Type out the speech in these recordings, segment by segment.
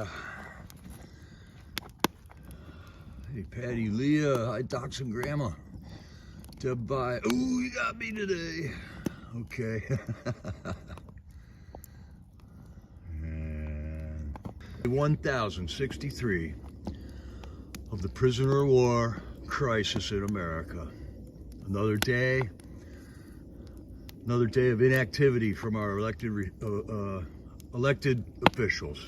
yeah. Hey, Patty, Leah, hi, Docs and Grandma. Deb, bye. Ooh, you got me today. Okay. And 1063 of the prisoner of war crisis in America. Another day of inactivity from our elected officials.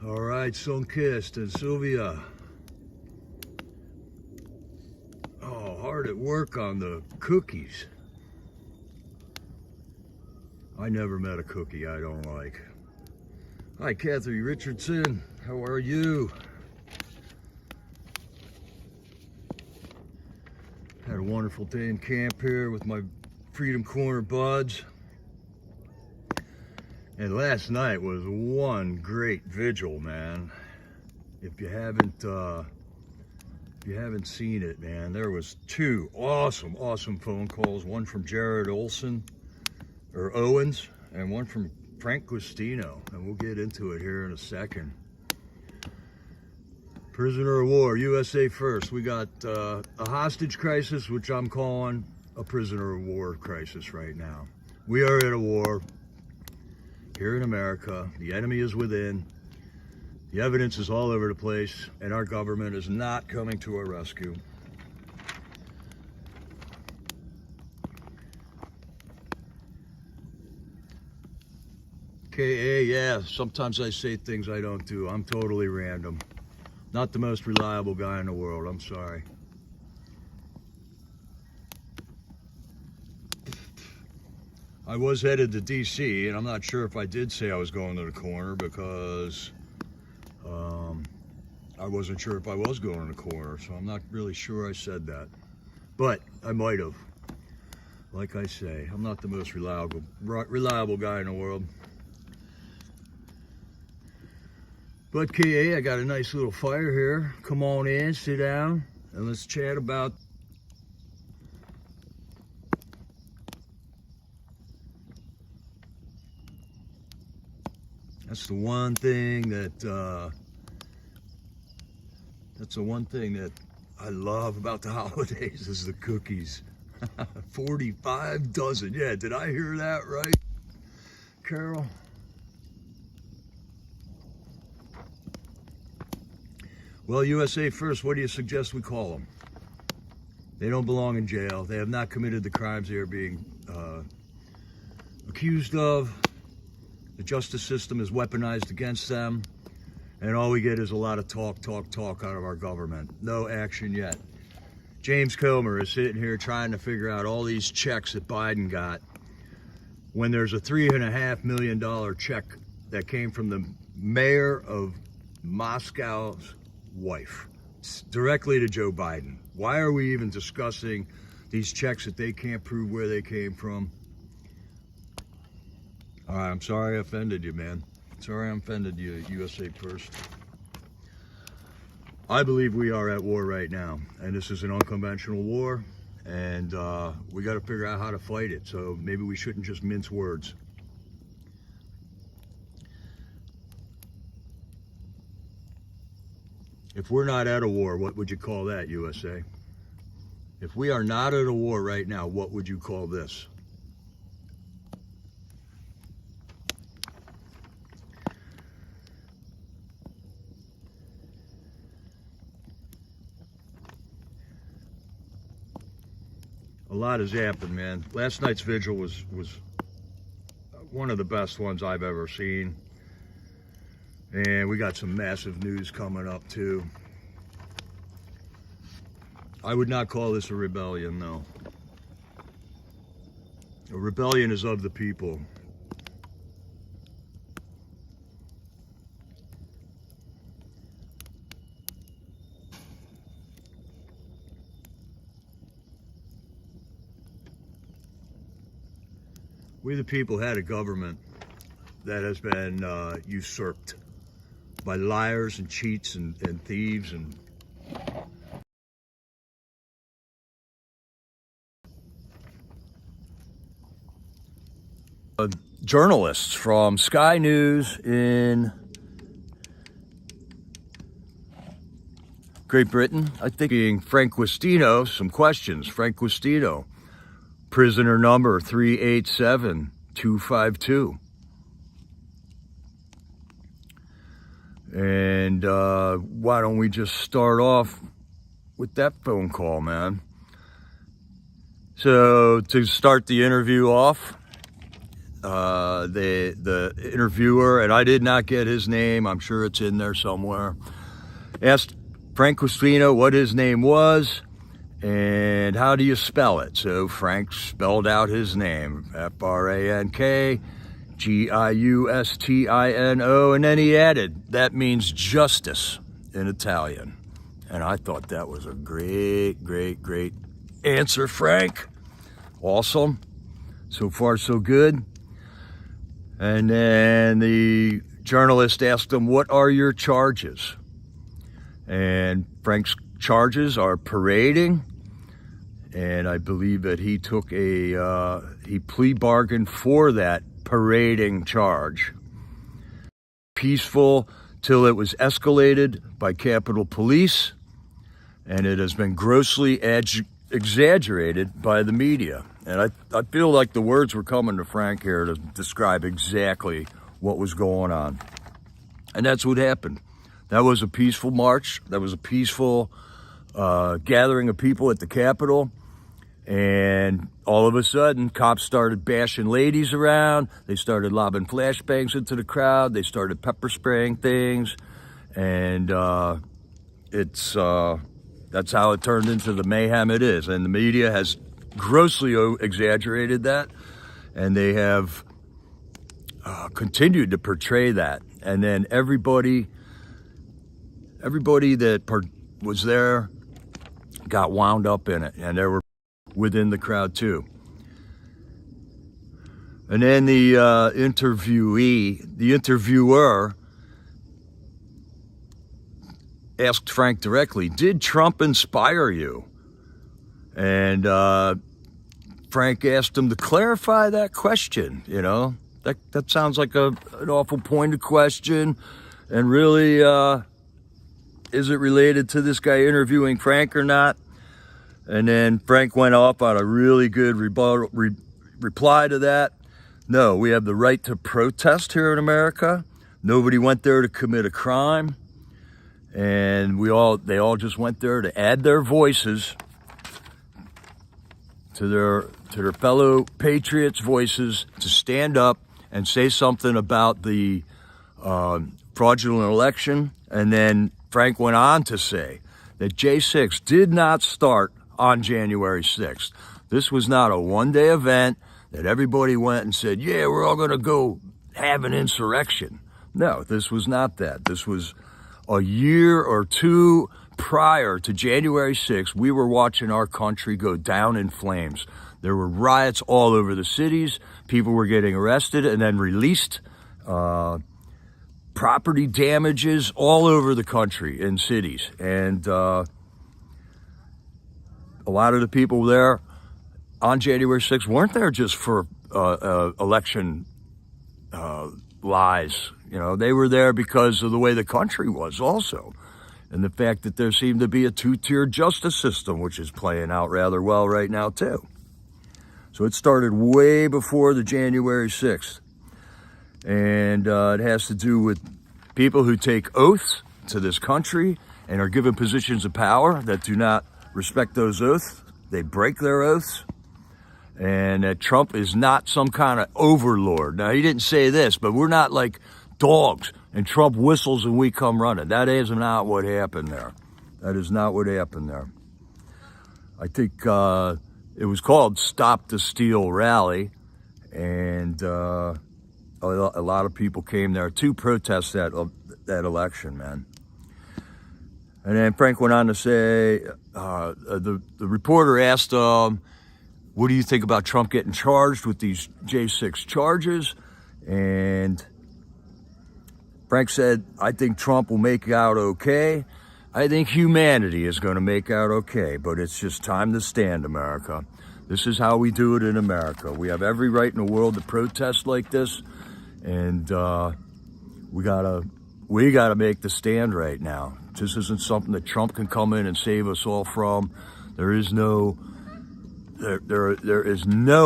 All right, Sunkist and Sylvia. Oh, hard at work on the cookies. I never met a cookie I don't like. Hi, Kathy Richardson. How are you? Had a wonderful day in camp here with my Freedom Corner buds. And last night was one great vigil, man. If you haven't seen it, man, there was two awesome phone calls. One from Jared Owens, and one from Frank Custino, and we'll get into it here in a second. Prisoner of war, USA first. We got a hostage crisis, which I'm calling a prisoner of war crisis right now. We are at a war here in America. The enemy is within. The evidence is all over the place, and our government is not coming to our rescue. KA, yeah, sometimes I say things I don't do. I'm totally random. Not the most reliable guy in the world, I'm sorry. I was headed to DC, and I'm not sure if I did say I was going to the corner because I wasn't sure if I was going to the corner, so I'm not really sure I said that. But I might have. Like I say, I'm not the most reliable guy in the world. But KA, I got a nice little fire here. Come on in, sit down, and let's chat about That's the one thing that I love about the holidays is the cookies. 45 dozen. Yeah, did I hear that right, Carol? Well, USA first, what do you suggest we call them? They don't belong in jail. They have not committed the crimes they are being accused of. The justice system is weaponized against them, and all we get is a lot of talk out of our government. No action yet. James Comer is sitting here trying to figure out all these checks that Biden got when there's a $3.5 million check that came from the mayor of Moscow's wife, directly to Joe Biden. Why are we even discussing these checks that they can't prove where they came from? All right, I'm sorry I offended you, man. Sorry I offended you, USA first. I believe we are at war right now, and this is an unconventional war, and we got to figure out how to fight it, so maybe we shouldn't just mince words. If we're not at a war, what would you call that, USA? If we are not at a war right now, what would you call this? A lot has happened, man. Last night's vigil was one of the best ones I've ever seen. And we got some massive news coming up too. I would not call this a rebellion, no. A rebellion is of the people. We the people had a government that has been usurped by liars and cheats and thieves and journalists from Sky News in Great Britain. I think being Frank Custino, some questions. Frank Custino, prisoner number 387252. And why don't we just start off with that phone call, man? So to start the interview off, the interviewer, and I did not get his name, I'm sure it's in there somewhere, asked Frank Custino what his name was and how do you spell it. So Frank spelled out his name, Frankgiustino, and then he added, that means justice in Italian. And I thought that was a great, great, great answer, Frank. Awesome. So far, so good. And then the journalist asked him, what are your charges? And Frank's charges are parading. And I believe that he took he plea bargained for that parading charge. Peaceful till it was escalated by Capitol Police. And it has been grossly exaggerated by the media. And I feel like the words were coming to Frank here to describe exactly what was going on. And that's what happened. That was a peaceful march. That was a peaceful gathering of people at the Capitol. And all of a sudden, cops started bashing ladies around. They started lobbing flashbangs into the crowd. They started pepper spraying things. And that's how it turned into the mayhem it is. And the media has grossly exaggerated that, and they have continued to portray that. And then everybody that was there got wound up in it, and there were within the crowd too. And then the interviewer asked Frank directly, did Trump inspire you? And Frank asked him to clarify that question. You know, that sounds like an awful pointed question. And really, is it related to this guy interviewing Frank or not? And then Frank went off on a really good reply to that. No, we have the right to protest here in America. Nobody went there to commit a crime. And they all just went there to add their voices to their fellow patriots' voices, to stand up and say something about the fraudulent election. And then Frank went on to say that J6 did not start on January 6th. This was not a one-day event that everybody went and said, yeah, we're all going to go have an insurrection. No, this was not that. This was a year or two prior to January 6th, we were watching our country go down in flames. There were riots all over the cities. People were getting arrested and then released. Property damages all over the country in cities. And a lot of the people there on January 6th weren't there just for election lies. You know, they were there because of the way the country was also. And the fact that there seemed to be a two-tier justice system, which is playing out rather well right now, too. So it started way before the January 6th. And it has to do with people who take oaths to this country and are given positions of power that do not respect those oaths. They break their oaths. And that Trump is not some kind of overlord. Now, he didn't say this, but we're not like dogs and Trump whistles and we come running. That is not what happened there. That is not what happened there. I think it was called Stop the Steal Rally, and a lot of people came there to protest that election, man. And then Frank went on to say, the reporter asked, what do you think about Trump getting charged with these J6 charges? And Frank said, I think Trump will make out okay. I think humanity is going to make out okay, but it's just time to stand, America. This is how we do it in America. We have every right in the world to protest like this, and we gotta we got to make the stand right now. This isn't something that Trump can come in and save us all from. There is no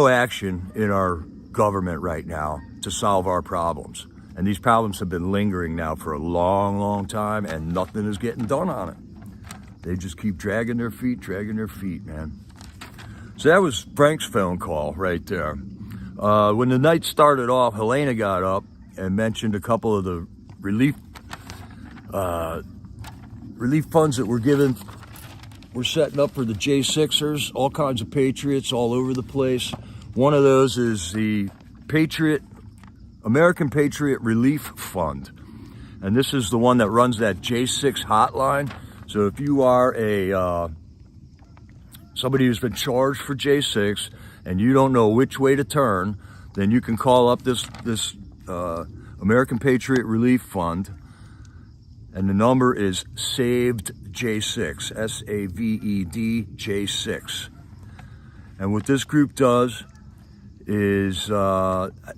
action in our government right now to solve our problems. And these problems have been lingering now for a long, long time, and nothing is getting done on it. They just keep dragging their feet, man. So that was Frank's phone call right there. When the night started off, Helena got up and mentioned a couple of the relief funds that we're setting up for the J6ers, all kinds of Patriots all over the place. One of those is the American Patriot Relief Fund. And this is the one that runs that J6 hotline. So if you are somebody who's been charged for J6 and you don't know which way to turn, then you can call up this American Patriot Relief Fund, and the number is Saved J6, SAVED J6. And what this group does is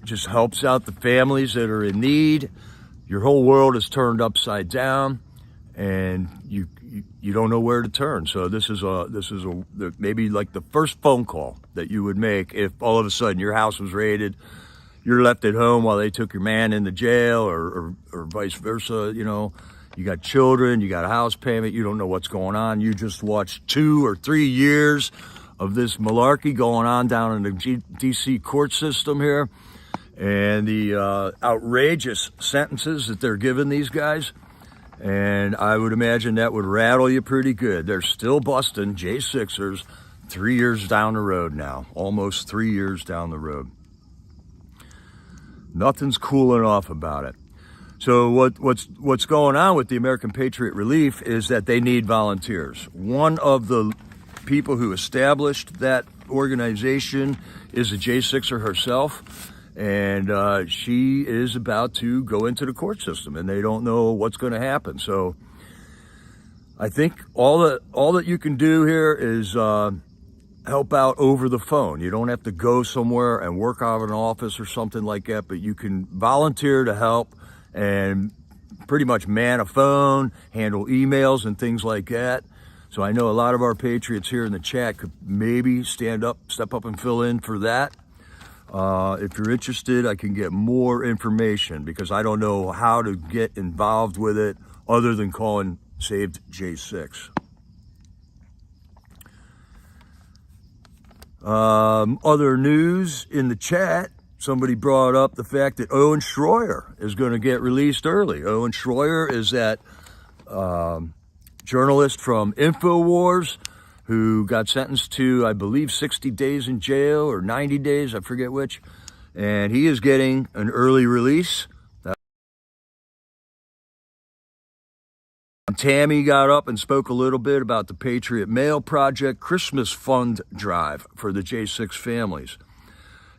just helps out the families that are in need. Your whole world is turned upside down, and you don't know where to turn. So this is maybe like the first phone call that you would make if all of a sudden your house was raided, you're left at home while they took your man into jail, or vice versa. You know, you got children, you got a house payment, you don't know what's going on. You just watched 2 or 3 years of this malarkey going on down in the DC court system here, and the outrageous sentences that they're giving these guys. And I would imagine that would rattle you pretty good. They're still busting J6ers 3 years down the road now, almost 3 years down the road. Nothing's cooling off about it. So what's going on with the American Patriot Relief is that they need volunteers. One of the people who established that organization is a J6er herself, and she is about to go into the court system, and they don't know what's going to happen. So I think all that you can do here is help out over the phone. You don't have to go somewhere and work out of an office or something like that, but you can volunteer to help and pretty much man a phone, handle emails and things like that. So I know a lot of our Patriots here in the chat could maybe step up and fill in for that. If you're interested, I can get more information, because I don't know how to get involved with it other than calling Saved J6. Other news in the chat, somebody brought up the fact that Owens is going to get released early. Owens is that journalist from InfoWars who got sentenced to, I believe, 60 days in jail or 90 days, I forget which. And he is getting an early release. Tammy got up and spoke a little bit about the Patriot Mail Project Christmas Fund Drive for the J6 families.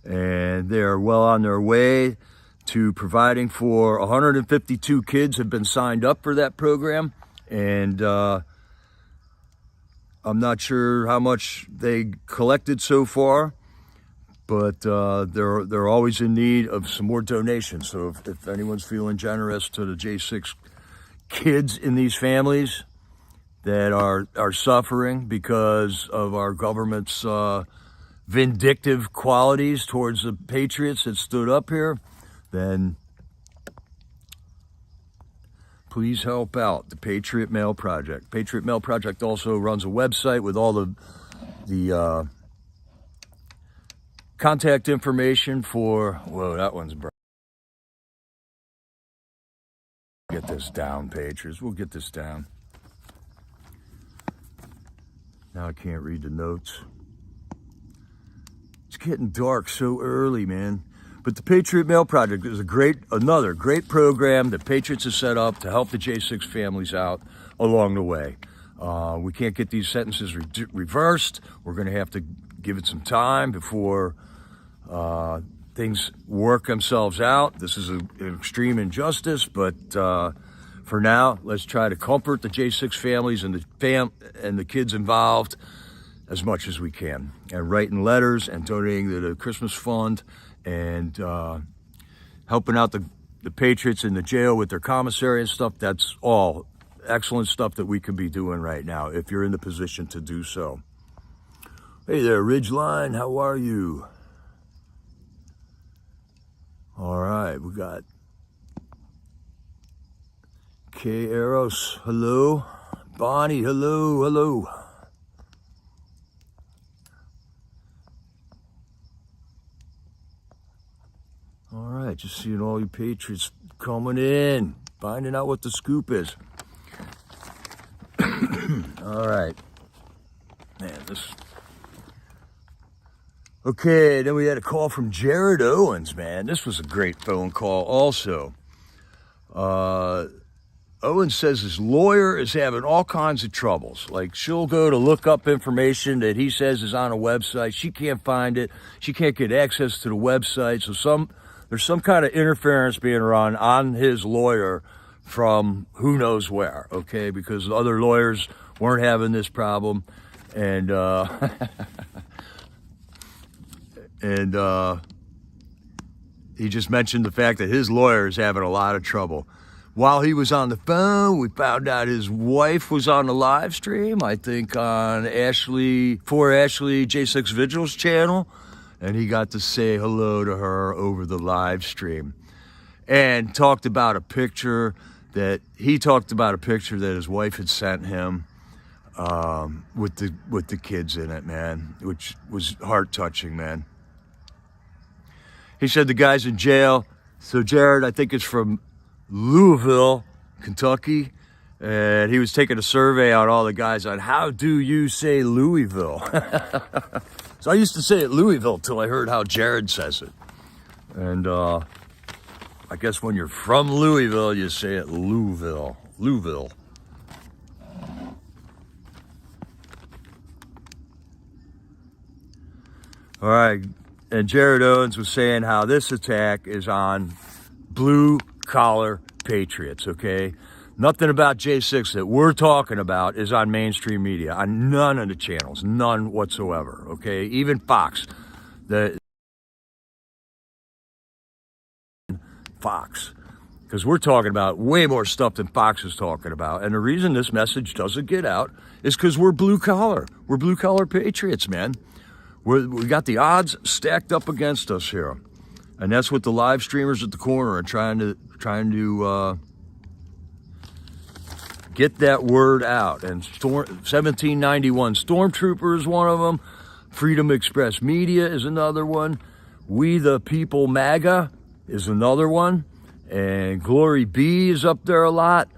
And they're well on their way to providing for 152 kids have been signed up for that program. And I'm not sure how much they collected so far, but they're always in need of some more donations. So if anyone's feeling generous to the J6 kids in these families that are suffering because of our government's vindictive qualities towards the patriots that stood up here, then please help out the Patriot Mail Project. Patriot Mail Project also runs a website with all the contact information for, whoa, that one's bright. Get this down, Patriots. We'll get this down. Now I can't read the notes. It's getting dark so early, man. But the Patriot Mail Project is another great program that Patriots have set up to help the J6 families out along the way. We can't get these sentences reversed. We're going to have to give it some time before things work themselves out. This is an extreme injustice, but for now, let's try to comfort the J6 families and the kids involved as much as we can, and writing letters and donating to the Christmas fund and helping out the the Patriots in the jail with their commissary and stuff, that's all excellent stuff that we can be doing right now if you're in the position to do so. Hey there, Ridgeline, how are you? All right, we got K. Eros, hello. Bonnie, hello, hello. All right, just seeing all you Patriots coming in, finding out what the scoop is. All right. Man, this... Okay, then we had a call from Jared Owens, man. This was a great phone call also. Owens says his lawyer is having all kinds of troubles. Like, she'll go to look up information that he says is on a website. She can't find it. She can't get access to the website. So there's some kind of interference being run on his lawyer from who knows where, okay? Because other lawyers weren't having this problem. And, he just mentioned the fact that his lawyer is having a lot of trouble. While he was on the phone, we found out his wife was on the live stream, I think on Ashley J6 Vigil's channel, and he got to say hello to her over the live stream and talked about a picture that his wife had sent him with the kids in it, man, which was heart-touching, man. He said the guy's in jail. So Jared, I think, is from Louisville, Kentucky, and he was taking a survey on all the guys on how do you say Louisville. So I used to say it Louisville till I heard how Jared says it. And I guess when you're from Louisville, you say it Louisville. All right. And Jared Owens was saying how this attack is on blue-collar patriots, okay? Nothing about J6 that we're talking about is on mainstream media, on none of the channels, none whatsoever, okay? Even Fox, because we're talking about way more stuff than Fox is talking about. And the reason this message doesn't get out is because we're blue-collar. We're blue-collar patriots, man. We got the odds stacked up against us here, and that's what the live streamers at the corner are trying to get that word out. And 1791 Stormtrooper is one of them. Freedom Express Media is another one. We the People MAGA is another one, and Glory B is up there a lot,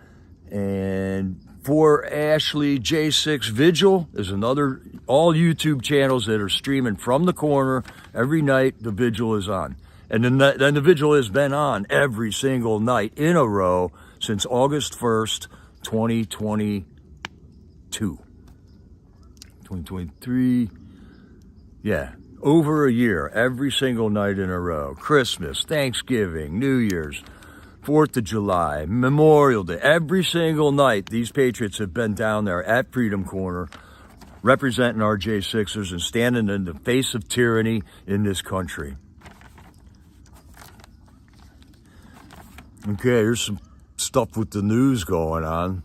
and For Ashley J6 Vigil is another, all YouTube channels that are streaming from the corner every night. The vigil is on, and then the vigil has been on every single night in a row since August 1st, 2022, 2023. Yeah, over a year, every single night in a row. Christmas, Thanksgiving, New Year's, 4th of July, Memorial Day, every single night, these Patriots have been down there at Freedom Corner representing our J6ers and standing in the face of tyranny in this country. Okay, here's some stuff with the news going on.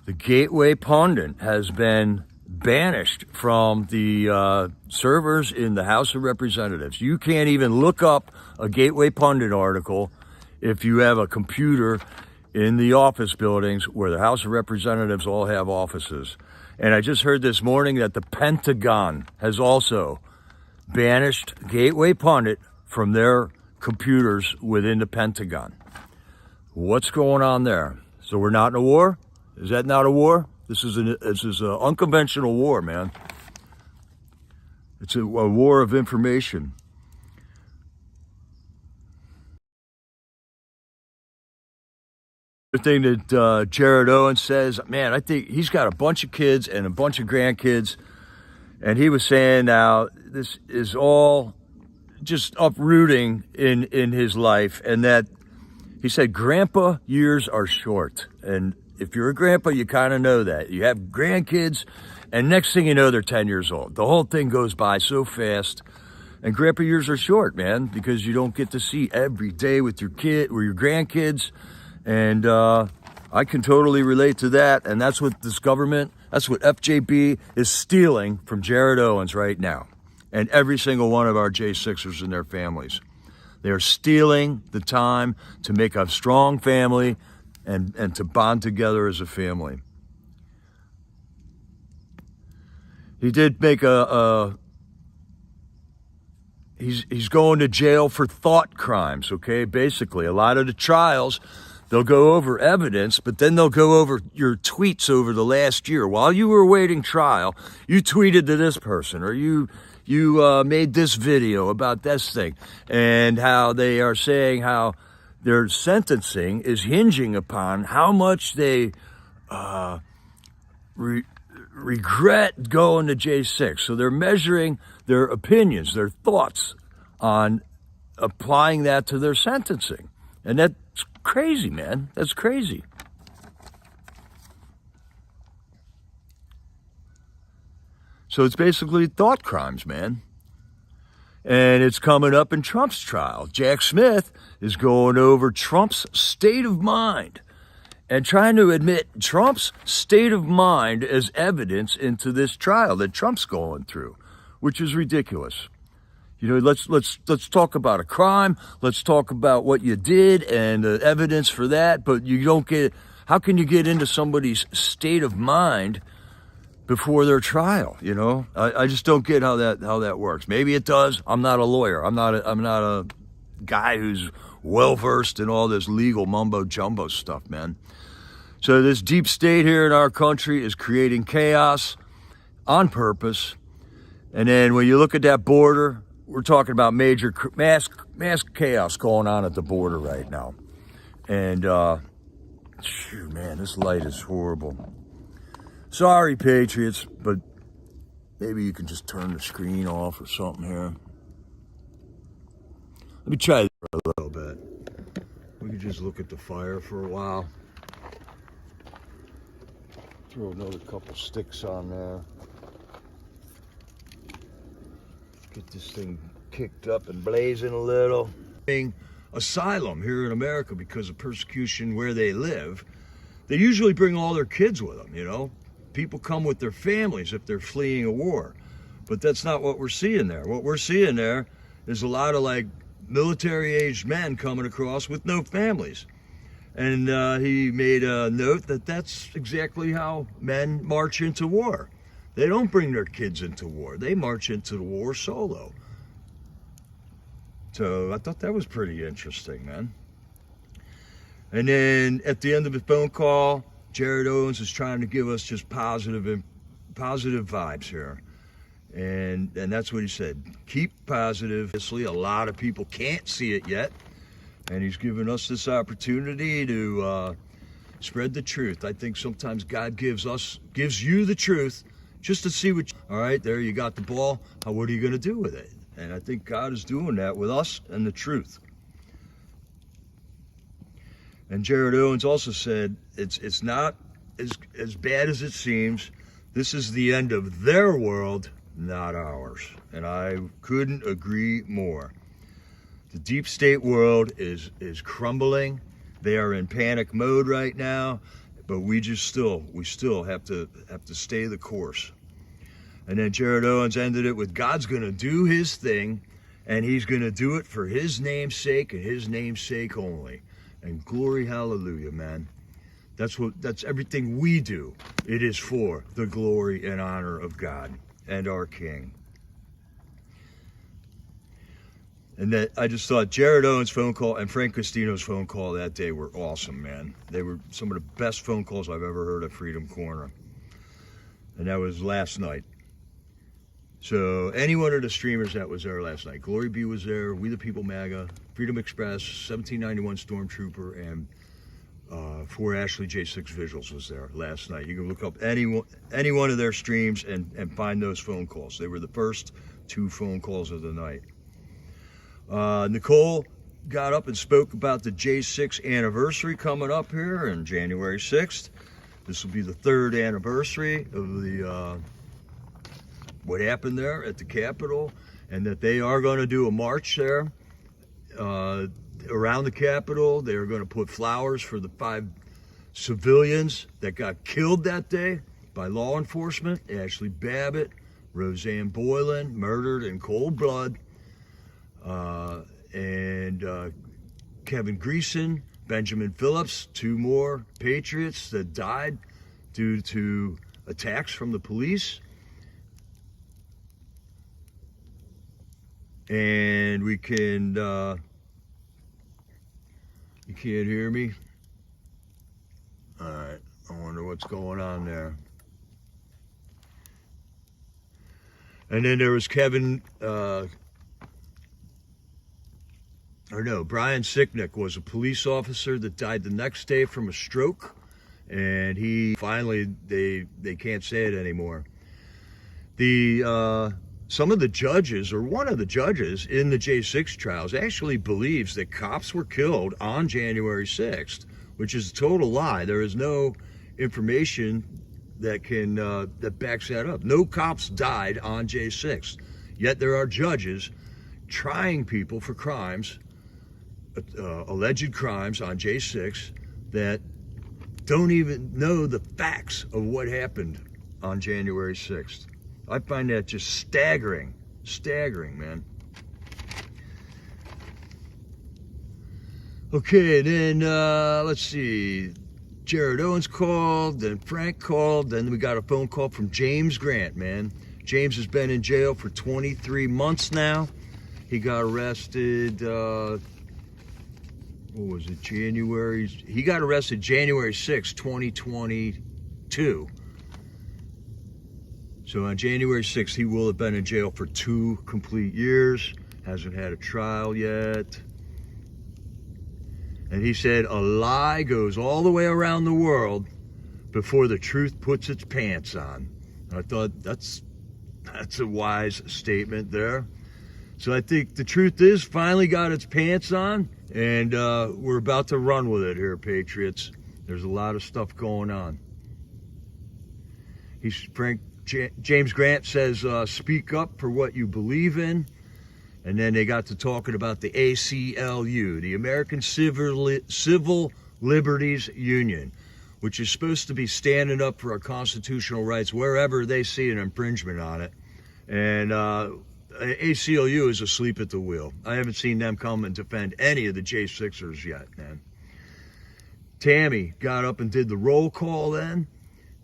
The Gateway Pundit has been banished from the servers in the House of Representatives. You can't even look up a Gateway Pundit article if you have a computer in the office buildings where the House of Representatives all have offices. And I just heard this morning that the Pentagon has also banished Gateway Pundit from their computers within the Pentagon. What's going on there? So we're not in a war? Is that not a war? This is an unconventional war, man. It's a war of information. The thing that Jared Owens says, man, I think he's got a bunch of kids and a bunch of grandkids, and he was saying now this is all just uprooting in his life, and that he said grandpa years are short. And if you're a grandpa, you kind of know that. You have grandkids, and next thing you know, they're 10 years old. The whole thing goes by so fast. And grandpa years are short, man, because you don't get to see every day with your kid or your grandkids. And I can totally relate to that. And that's what this government, that's what FJB is stealing from Jared Owens right now. And every single one of our J6ers and their families. They are stealing the time to make a strong family and to bond together as a family. He did make he's going to jail for thought crimes, okay? Basically, a lot of the trials, they'll go over evidence, but then they'll go over your tweets over the last year. While you were awaiting trial, you tweeted to this person, or you made this video about this thing, and how they are saying how their sentencing is hinging upon how much they regret going to J6. So they're measuring their opinions, their thoughts on applying that to their sentencing. And that's crazy, man. That's crazy. So it's basically thought crimes, man. And it's coming up in Trump's trial. Jack Smith is going over Trump's state of mind and trying to admit Trump's state of mind as evidence into this trial that Trump's going through, which is ridiculous. You know, let's talk about a crime. Let's talk about what you did and the evidence for that. But you don't get. How can you get into somebody's state of mind before their trial? You know, I just don't get how that works. Maybe it does. I'm not a lawyer. I'm not a guy who's well versed in all this legal mumbo jumbo stuff, man. So this deep state here in our country is creating chaos on purpose. And then when you look at that border, we're talking about major mass chaos going on at the border right now. And, shoot, man, this light is horrible. Sorry, Patriots, but maybe you can just turn the screen off or something here. Let me try this for a little bit. We could just look at the fire for a while. Throw another couple sticks on there. Get this thing kicked up and blazing a little. Asylum here in America because of persecution where they live, they usually bring all their kids with them, you know. People come with their families if they're fleeing a war. But that's not what we're seeing there. What we're seeing there is a lot of like military-aged men coming across with no families. And he made a note that that's exactly how men march into war. They don't bring their kids into war. They march into the war solo. So I thought that was pretty interesting, man. And then at the end of the phone call, Jared Owens is trying to give us just positive vibes here. And that's what he said. Keep positive. Obviously, a lot of people can't see it yet. And he's given us this opportunity to spread the truth. I think sometimes God gives you the truth just to see what all right, there you got the ball. What are you going to do with it? And I think God is doing that with us and the truth. And Jared Owens also said, it's not as bad as it seems. This is the end of their world, not ours. And I couldn't agree more. The deep state world is crumbling. They are in panic mode right now, but we still have to stay the course. And then Jared Owens ended it with God's going to do his thing, and he's going to do it for his name's sake and his name's sake only. And glory, hallelujah, man. That's everything we do. It is for the glory and honor of God and our King. And that I just thought Jared Owens' phone call and Frank Custino's phone call that day were awesome, man. They were some of the best phone calls I've ever heard at Freedom Corner. And that was last night. So any one of the streamers that was there last night, Glory B was there, We the People MAGA, Freedom Express, 1791 Stormtrooper, and 4 Ashley J6 Visuals was there last night. You can look up any one of their streams and find those phone calls. They were the first 2 phone calls of the night. Nicole got up and spoke about the J6 anniversary coming up here on January 6th. This will be the 3rd anniversary of the what happened there at the Capitol. and that they are going to do a march there around the Capitol. They're going to put flowers for the 5 civilians that got killed that day by law enforcement. Ashley Babbitt, Roseanne Boylan, murdered in cold blood, and Kevin Greason, Benjamin Phillips, 2 more Patriots that died due to attacks from the police. And we can, you can't hear me? All right, I wonder what's going on there. And then there was Brian Sicknick was a police officer that died the next day from a stroke, and he finally, they can't say it anymore. Some of the judges, or one of the judges in the J6 trials, actually believes that cops were killed on January 6th, which is a total lie. There is no information that can that backs that up. No cops died on J6, yet there are judges trying people for crimes, alleged crimes on J6, that don't even know the facts of what happened on January 6th. I find that just staggering, man. Okay, then let's see. Jared Owens called, then Frank called, then we got a phone call from James Grant, man. James has been in jail for 23 months now. He got arrested, what was it, January? He got arrested January 6, 2022. So on January 6th, he will have been in jail for 2 complete years. Hasn't had a trial yet. And he said, a lie goes all the way around the world before the truth puts its pants on. And I thought that's a wise statement there. So I think the truth is finally got its pants on, and we're about to run with it here, Patriots. There's a lot of stuff going on. James Grant says, speak up for what you believe in. And then they got to talking about the ACLU, the American Civil Liberties Union, which is supposed to be standing up for our constitutional rights wherever they see an infringement on it. And ACLU is asleep at the wheel. I haven't seen them come and defend any of the J6ers yet, man. Tammy got up and did the roll call then,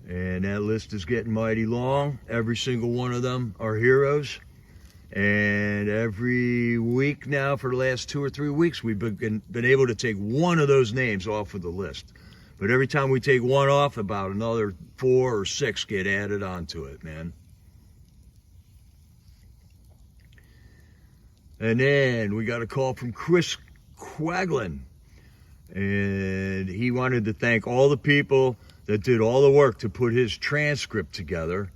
and that list is getting mighty long. Every single one of them are heroes. And every week now for the last 2 or 3 weeks, we've been able to take one of those names off of the list. But every time we take one off, about another 4 or 6 get added onto it, man. And then we got a call from Chris Quaglin. And he wanted to thank all the people that did all the work to put his transcript together.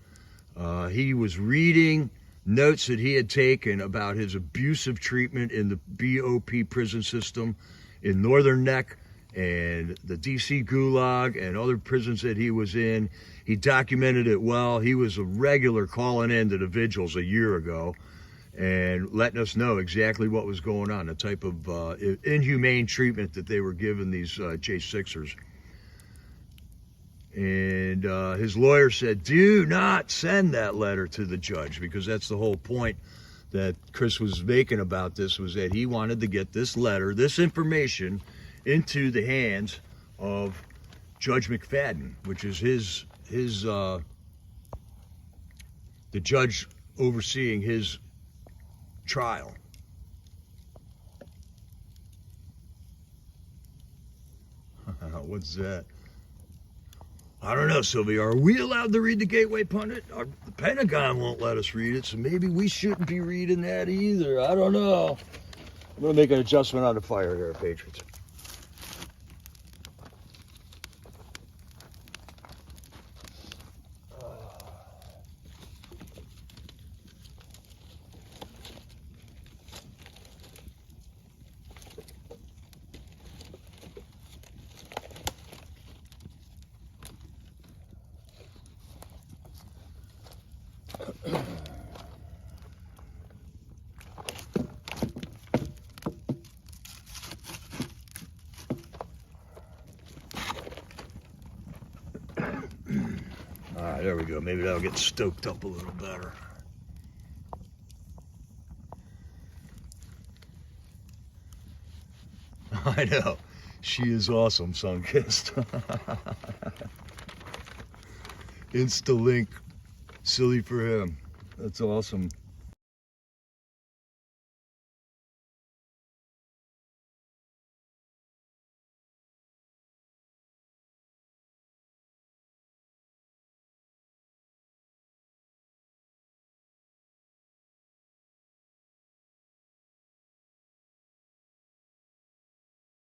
He was reading notes that he had taken about his abusive treatment in the BOP prison system in Northern Neck and the DC Gulag and other prisons that he was in. He documented it well. He was a regular calling in to the vigils a year ago and letting us know exactly what was going on, the type of inhumane treatment that they were giving these J6ers. And his lawyer said, do not send that letter to the judge, because that's the whole point that Chris was making about this, was that he wanted to get this letter, this information, into the hands of Judge McFadden, which is the judge overseeing his trial. What's that? I don't know, Sylvia. Are we allowed to read the Gateway Pundit? The Pentagon won't let us read it, so maybe we shouldn't be reading that either. I don't know. I'm going to make an adjustment on the fire here, Patriots. there we go. Maybe that'll get stoked up a little better. I know. She is awesome, Sunkissed. Insta-link. Silly for him. That's awesome.